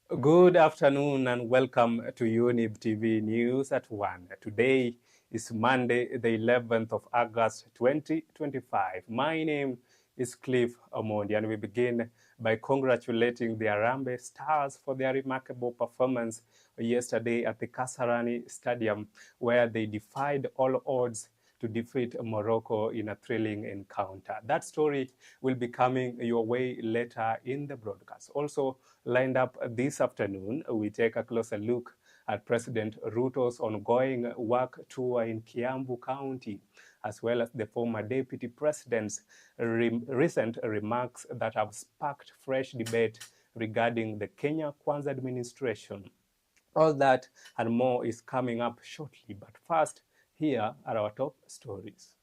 Good afternoon and welcome to Younib TV News at 1. Today is Monday, the 11th of August, 2025. My name is Cliffe, Omondi, and we begin by congratulating the Harambee Stars for their remarkable performance yesterday at the Kasarani Stadium, where they defied all odds to defeat Morocco in a thrilling encounter. That story will be coming your way later in the broadcast. Also lined up this afternoon, we take a closer look at President Ruto's ongoing work tour in Kiambu County, as well as the former deputy president's recent remarks that have sparked fresh debate regarding the Kenya Kwanza administration. All that and more is coming up shortly, but first, here are our top stories.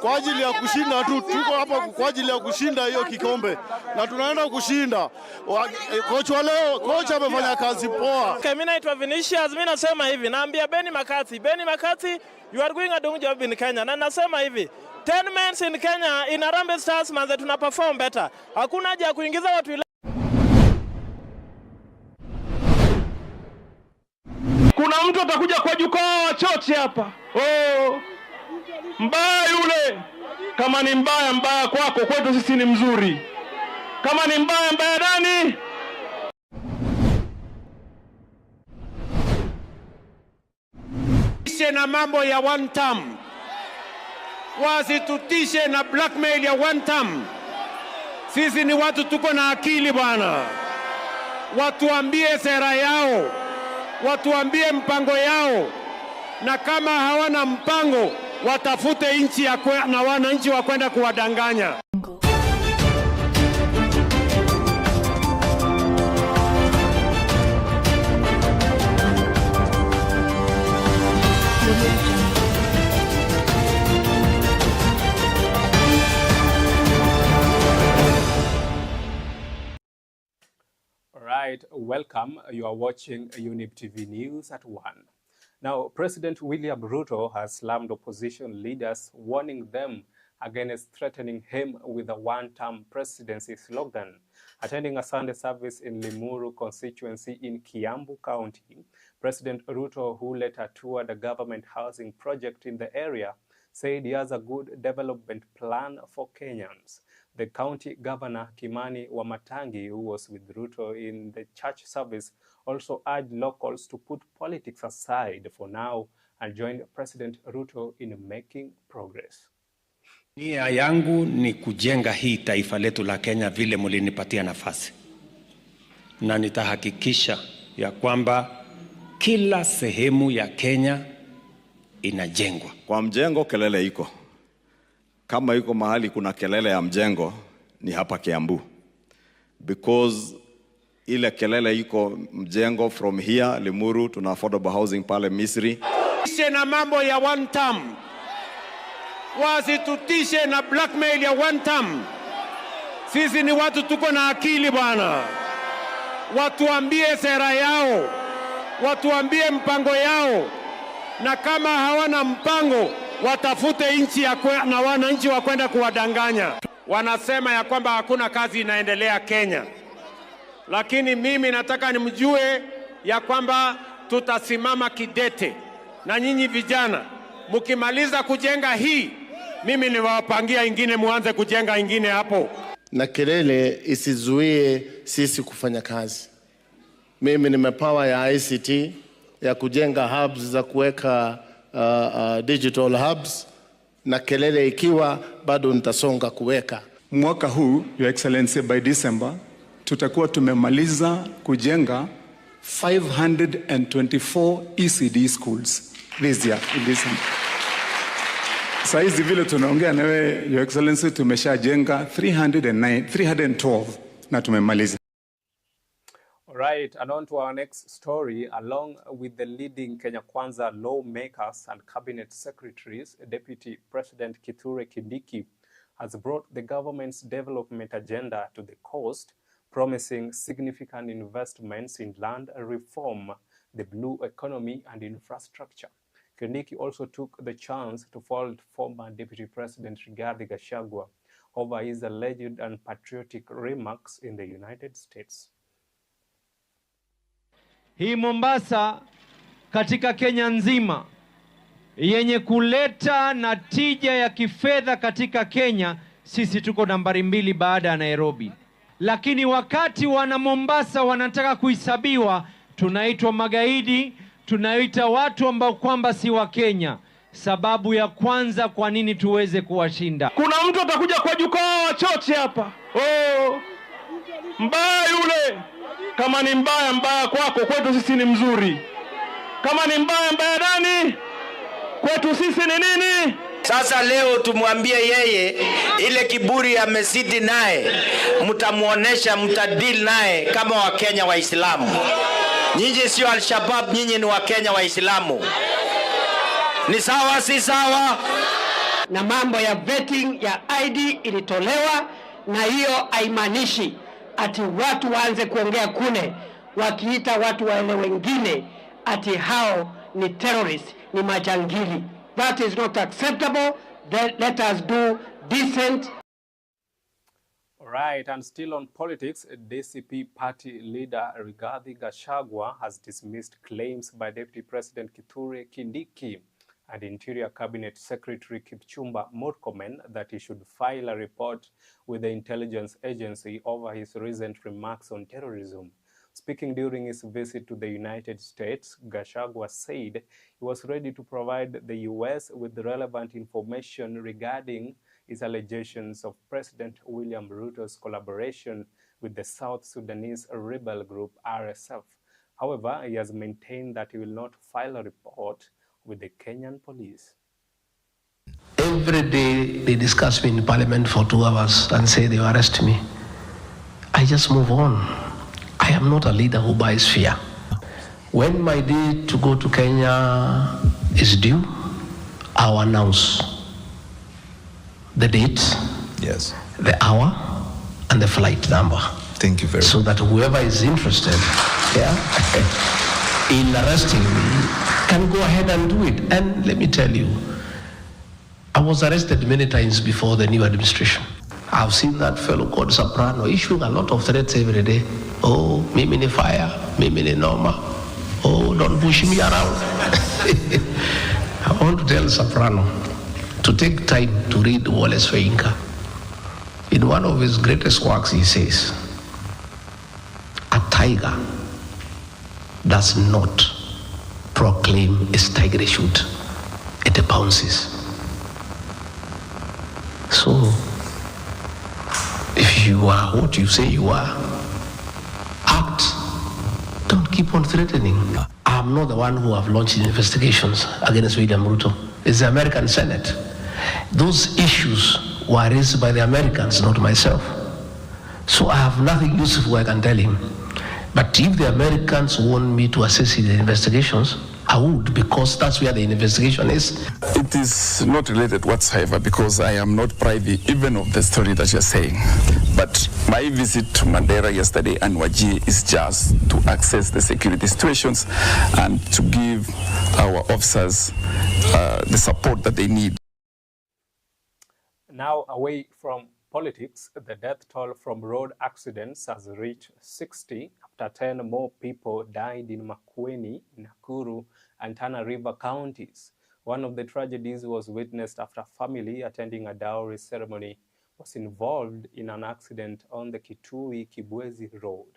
Kwa ajili ya kushinda tu, tuko hapa kwa ajili ya kushinda hiyo kikombe na tunaenda kushinda. Kocha leo, kocha amefanya kazi poa. Okay, mimi naitwa Vinicius, mimi nasema hivi, naambia Benny McCarthy, you are doing a good job in Kenya. Na nasema hivi, 10 men in Kenya in Harambee Stars manze tuna perform better. Hakuna haja ya kuingiza watu Kuna mtu atakuja kwa jukwaa wachoche hapa. Mbaya yule. Kama ni mbaya kwako, kwetu sisi ni mzuri. Kama ni mbaya nani? Tishe na mambo ya one term. Wasitutishe na blackmail ya one term. Sisi ni watu tuko na akili bwana. Watuambie sera yao. Watuambie mpango yao. Na kama hawana mpango, watafute nchi na wananchi wa kwenda kuwadanganya. Right, welcome. You are watching Younib TV News at 1. Now, President William Ruto has slammed opposition leaders, warning them against threatening him with a one-term presidency slogan. Attending a Sunday service in Limuru constituency in Kiambu County, President Ruto, who later toured a government housing project in the area, said he has a good development plan for Kenyans. The county governor, Kimani Wamatangi, who was with Ruto in the church service, also urged locals to put politics aside for now and join President Ruto in making progress. Nia yangu ni kujenga hii taifa letu la Kenya vile mulinipatia nafasi. Na nitahakikisha ya kwamba kila sehemu ya Kenya inajengwa. Kwa mjengo kelele iko. Kama yuko mahali kuna kelele ya mjengo ni hapa Kiambu. Because ile kelele iko mjengo from here Limuru tuna affordable housing pale Misri. Tishe na mambo ya one term. Wasitutishe na blackmail ya one term. Sisi ni watu tuko na akili bwana. Watuambie sera yao. Watuambie mpango yao. Na kama hawana mpango, watafute nchi na wananchi wa kwenda kuwadanganya. Wanasema ya kwamba hakuna kazi inaendelea Kenya. Lakini mimi nataka nimjue ya kwamba tutasimama kidete. Na nyinyi vijana, mkimaliza kujenga hii, mimi niwapangia ingine muanze kujenga ingine hapo. Na kelele isizuie sisi kufanya kazi. Mimi nimepawa ya ICT ya kujenga hubs za kuweka digital hubs, na kelele ikiwa bado nitasonga kuweka. Mwaka huu, Your Excellency, by December tutakuwa tumemaliza kujenga 524 ECD schools this year in December. Saizi vile tunaongea nawe, Your Excellency, tumeshajenga 312 na tumemaliza. Right, and on to our next story. Along with the leading Kenya Kwanza lawmakers and cabinet secretaries, Deputy President Kithure Kindiki has brought the government's development agenda to the coast, promising significant investments in land reform, the blue economy, and infrastructure. Kindiki also took the chance to fault former Deputy President Rigathi Gachagua over his alleged unpatriotic remarks in the United States. Hii Mombasa katika Kenya nzima yenye kuleta na tija ya kifedha katika Kenya, sisi tuko nambari 2 baada ya Nairobi. Lakini wakati wana Mombasa wanataka kuhesabiwa, tunaitwa magaidi, tunaita watu ambao kwamba si wa Kenya. Sababu ya kwanza kwa nini tuweze kuwashinda. Kuna mtu atakuja kwa jukwaa wachoche hapa. Oh, mbaya yule. Kama ni mbaya kwako, kwetu sisi ni mzuri. Kama ni mbaya nani? Kwetu sisi ni nini? Sasa leo tumwambie yeye ile kiburi amezidi naye, mtamuonesha, mtadili naye kama Wakenya Waislamu. Nyinyi sio Al-Shabaab, nyinyi ni Wakenya Waislamu. Ni sawa si sawa? Na mambo ya vetting ya ID ilitolewa, na hiyo haimaanishi ati watu waanze kuongea kule wakiita watu wale wengine ati hao ni terrorists, ni majangili. That is not acceptable. Let us do decent. All right, and still on politics, DCP party leader Rigathi Gachagua has dismissed claims by Deputy President Kithure Kindiki and Interior Cabinet Secretary Kipchumba Murkomen that he should file a report with the intelligence agency over his recent remarks on terrorism. Speaking during his visit to the United States, Gachagua said he was ready to provide the U.S. with the relevant information regarding his allegations of President William Ruto's collaboration with the South Sudanese rebel group RSF. However, he has maintained that he will not file a report with the Kenyan police. Every day they discuss me in parliament for 2 hours and say they arrest me. I just move on. I am not a leader who buys fear. When my day to go to Kenya is due, I'll announce the date, yes, the hour, and the flight number. Thank you very much. So that whoever is interested in arresting me can go ahead and do it. And let me tell you, I was arrested many times before the new administration. I've seen that fellow called Soprano issuing a lot of threats every day. Oh, mimi ni fire, mimi ni norma. Oh, don't push me around. I want to tell Soprano to take time to read Wallace Feinka. In one of his greatest works, he says, a tiger does not proclaim its tiger shoot. It bounces. So, if you are what you say you are, act. Don't keep on threatening. I'm not the one who have launched investigations against William Ruto. It's the American Senate. Those issues were raised by the Americans, not myself. So I have nothing useful I can tell him. But if the Americans want me to assist in the investigations, I would, because that's where the investigation is. It is not related whatsoever, because I am not privy even of the story that you're saying. But my visit to Mandera yesterday and Wajir is just to access the security situations and to give our officers the support that they need. Now, away from politics, the death toll from road accidents has reached 60 after 10 more people died in Makueni, Nakuru, and Tana River counties. One of the tragedies was witnessed after a family attending a dowry ceremony was involved in an accident on the Kitui-Kibwezi Road.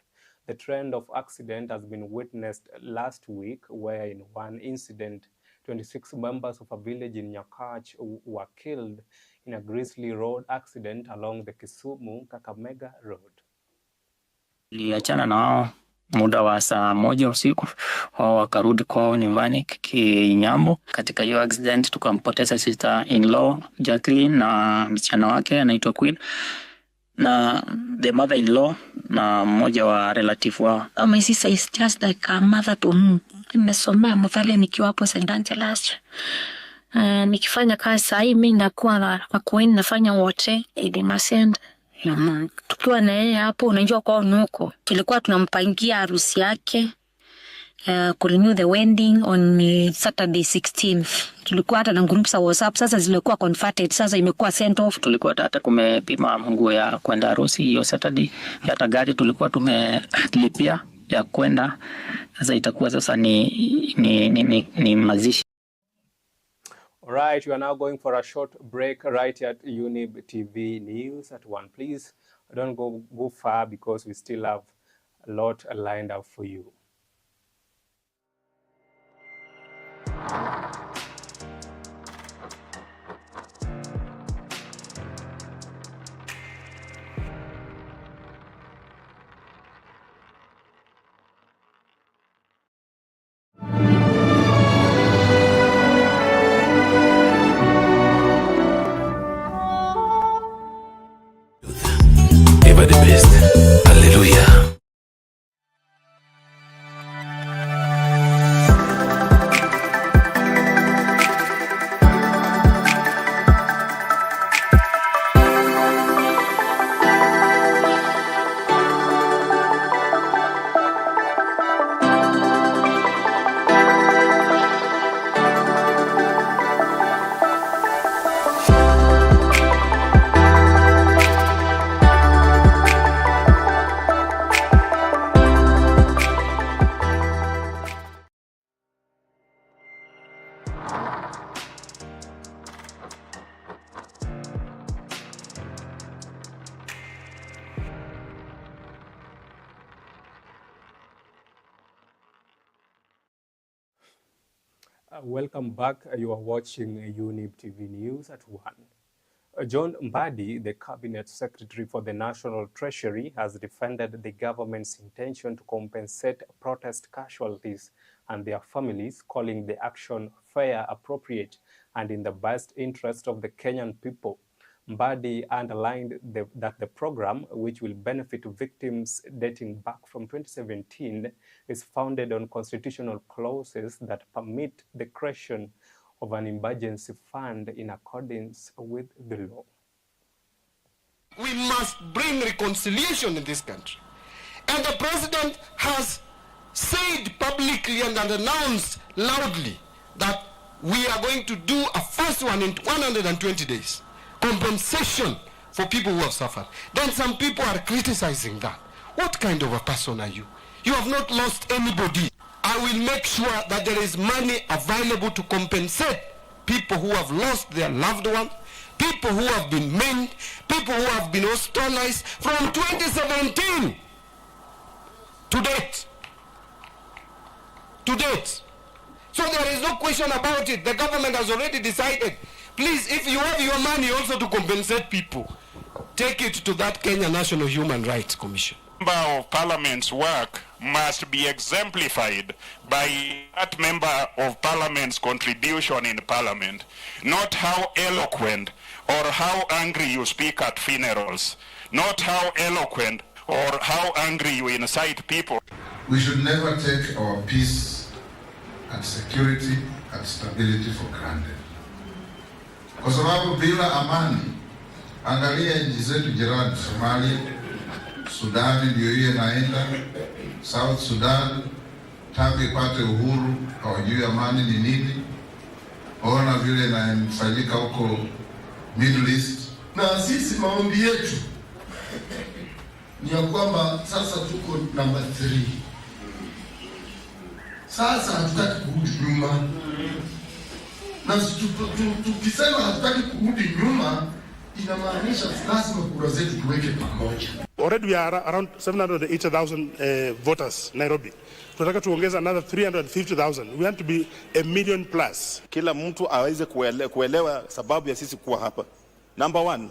The trend of accident has been witnessed last week, where in one incident, 26 members of a village in Nyakach were killed in a grisly road accident along the Kisumu-Kakamega Road. Niliachana na wao muda wa saa 1 usiku, wao wakarudi kwao nyumbani Kinyambo. Katika hiyo accident tukampoteza sister-in-law Jacqueline na msichana wake anaitwa Queen, na the mother-in-law na mmoja wa relative wao. My sister is just like a mother to me. Nimesomea mthali nikiwa hapo St. Angelas. Nikifanya kazi saa hii mimi nakuwa na makueni nafanya wote Masend. Tukiwa na yeye hapo, unajua kwa nuko tulikuwa tunampangia harusi yake kurenew the wedding on Saturday 16th. Tulikuwa hata na groups za WhatsApp, sasa zilikuwa converted, sasa imekuwa sent off. Tulikuwa hata kumepima nguo ya kwenda harusi hiyo Saturday, hata gari tulikuwa tumelipia ya kwenda. Sasa itakuwa sasa ni mazishi. All right, you are now going for a short break right at Younib TV News at 1. Please don't go far because we still have a lot lined up for you. Ever the best. Hallelujah. Welcome back. You are watching Younib TV News at 1. John Mbadi, the Cabinet Secretary for the National Treasury, has defended the government's intention to compensate protest casualties and their families, calling the action fair, appropriate, and in the best interest of the Kenyan people. Mbadi underlined that the program, which will benefit victims dating back from 2017, is founded on constitutional clauses that permit the creation of an emergency fund in accordance with the law. We must bring reconciliation in this country. And the president has said publicly and announced loudly that we are going to do a first one in 120 days. Compensation for people who have suffered. Then some people are criticizing that. What kind of a person are you? You have not lost anybody. I will make sure that there is money available to compensate people who have lost their loved ones, people who have been maimed, people who have been hospitalized from 2017 to date. To date. So there is no question about it. The government has already decided. Please, if you have your money also to compensate people, take it to that Kenya National Human Rights Commission. Member of Parliament's work must be exemplified by that member of Parliament's contribution in Parliament, not how eloquent or how angry you speak at funerals, not how eloquent or how angry you incite people. We should never take our peace and security and stability for granted. Kwa sababu bila amani, angalia nchi zetu jirani, Somalia, Sudani ndio hiyo naenda, South Sudan, tangu ipate uhuru, hawajui amani ni nini. Ona vile inafanyika huko Middle East. Na sisi maombi yetu ni ya kwamba sasa tuko namba 3. Sasa hatutaki kurudi nyuma. Na tukisema hatutaki kurudi nyuma, inamaanisha lazima kura zetu tuweke pamoja. Already we are around 780,000 voters Nairobi. Tunataka tuongeza another 350,000. We want to be 1 million plus. Kila mtu aweze kuelewa sababu ya sisi kuwa hapa. Number 1,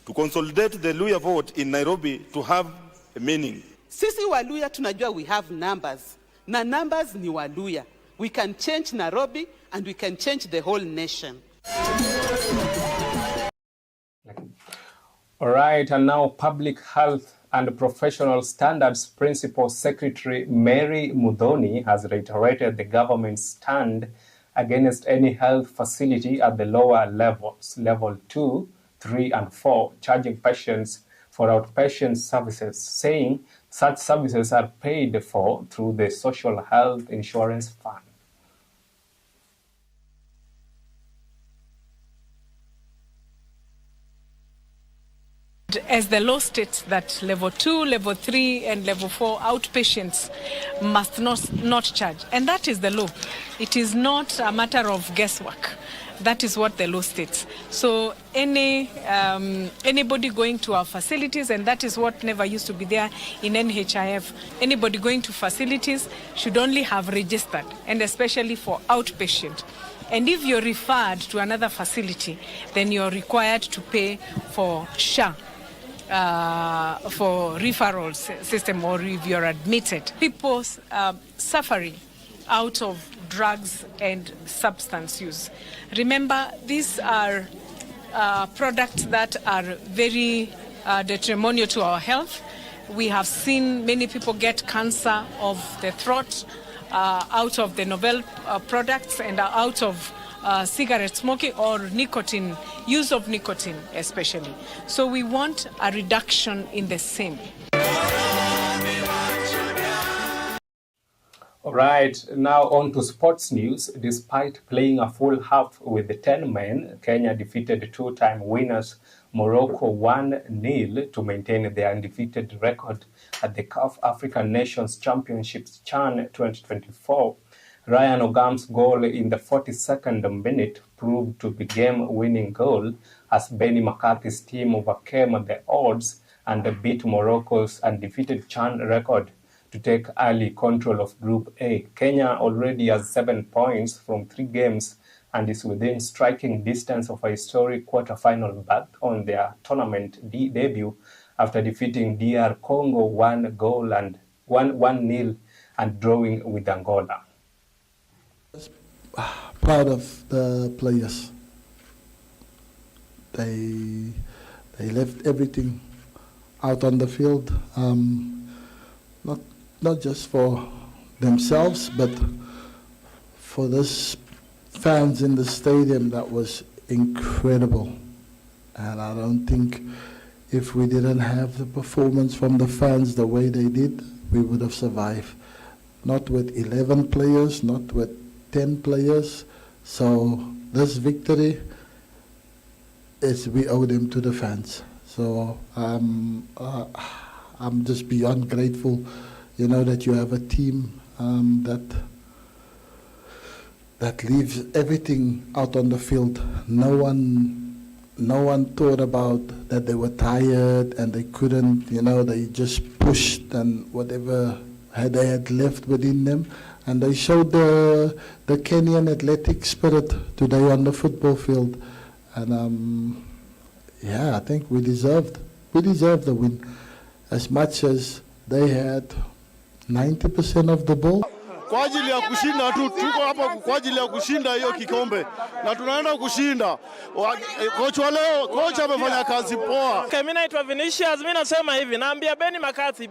to consolidate the Luya vote in Nairobi to have a meaning. Sisi Waluya tunajua we have numbers. Na numbers ni Waluya. We can change Nairobi and we can change the whole nation. All right, and now Public Health and Professional Standards Principal Secretary Mary Muthoni has reiterated the government's stand against any health facility at the lower levels, level 2, 3, and 4, charging patients for outpatient services, saying such services are paid for through the Social Health Insurance Fund. As the law states that level 2, level 3, and level 4 outpatients must not charge. And that is the law. It is not a matter of guesswork. That is what the law states. So anybody going to our facilities, and that is what never used to be there in NHIF, anybody going to facilities should only have registered, and especially for outpatient. And if you're referred to another facility, then you're required to pay for SHA. For referral system, or if you're admitted. People suffering out of drugs and substance use. Remember, these are products that are very detrimental to our health. We have seen many people get cancer of the throat out of the novel products and out of cigarette smoking or nicotine, use of nicotine especially. So we want a reduction in the same. All right, now on to sports news. Despite playing a full half with the 10 men, Kenya defeated two-time winners Morocco 1-0 to maintain their undefeated record at the CAF African Nations Championships CHAN 2024. Ryan Ogam's goal in the 42nd minute proved to be game-winning goal as Benny McCarthy's team overcame the odds and beat Morocco's undefeated CHAN record to take early control of Group A. Kenya already has 7 points from 3 games and is within striking distance of a historic quarter-final berth on their tournament debut after defeating DR Congo 1-0 and drawing with Angola. Proud of the players. They left everything out on the field, not just for themselves, but for this fans in the stadium. That was incredible. And I don't think if we didn't have the performance from the fans the way they did, we would have survived. Not with 11 players, not with 10 players. So this victory we owe them to the fans. So I'm just beyond grateful, you know, that you have a team that leaves everything out on the field. No one thought about that they were tired and they couldn't, you know, they just pushed and whatever they had left within them. And they showed the Kenyan athletic spirit today on the football field. And yeah, I think we deserved the win. As much as they had 90% of the ball. Kwa ajili ya kushinda tu, tuko hapa kwa ajili ya kushinda hiyo kikombe na tunaenda kushinda. Kocha leo, kocha amefanya kazi poa. Okay, mimi naitwa Vinicius, mimi nasema hivi, naambia Benny McCarthy,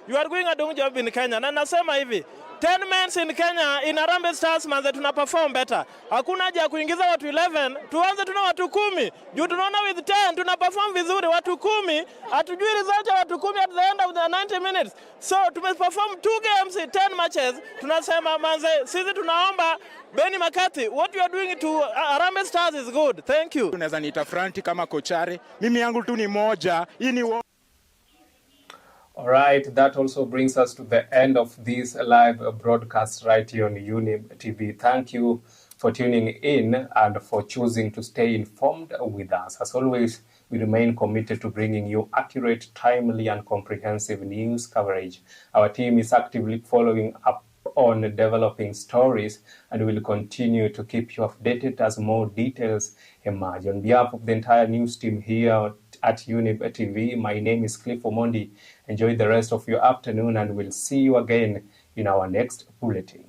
you are doing a good job in Kenya. Na nasema hivi, 10 men in Kenya in Harambee Stars manze tuna perform better. Hakuna haja ya kuingiza watu 11, tuanze tuna watu 10. Juu tunaona with 10 tuna perform vizuri, watu 10, hatujui result ya watu 10 at the end of the 90 minutes. So tumeperform 2 games, 10 matches. Tunasema manze sisi tunaomba Benny McCarthy, what you are doing to Harambee Stars is good. Thank you. Tunaweza niita Franti kama kochare. Mimi yangu tu ni moja. Hii ni All right, that also brings us to the end of this live broadcast right here on Younib TV. Thank you for tuning in and for choosing to stay informed with us. As always, we remain committed to bringing you accurate, timely, and comprehensive news coverage. Our team is actively following up on developing stories and will continue to keep you updated as more details emerge. On behalf of the entire news team here at Younib TV, my name is Cliffe Omondi. Enjoy the rest of your afternoon and we'll see you again in our next bulletin.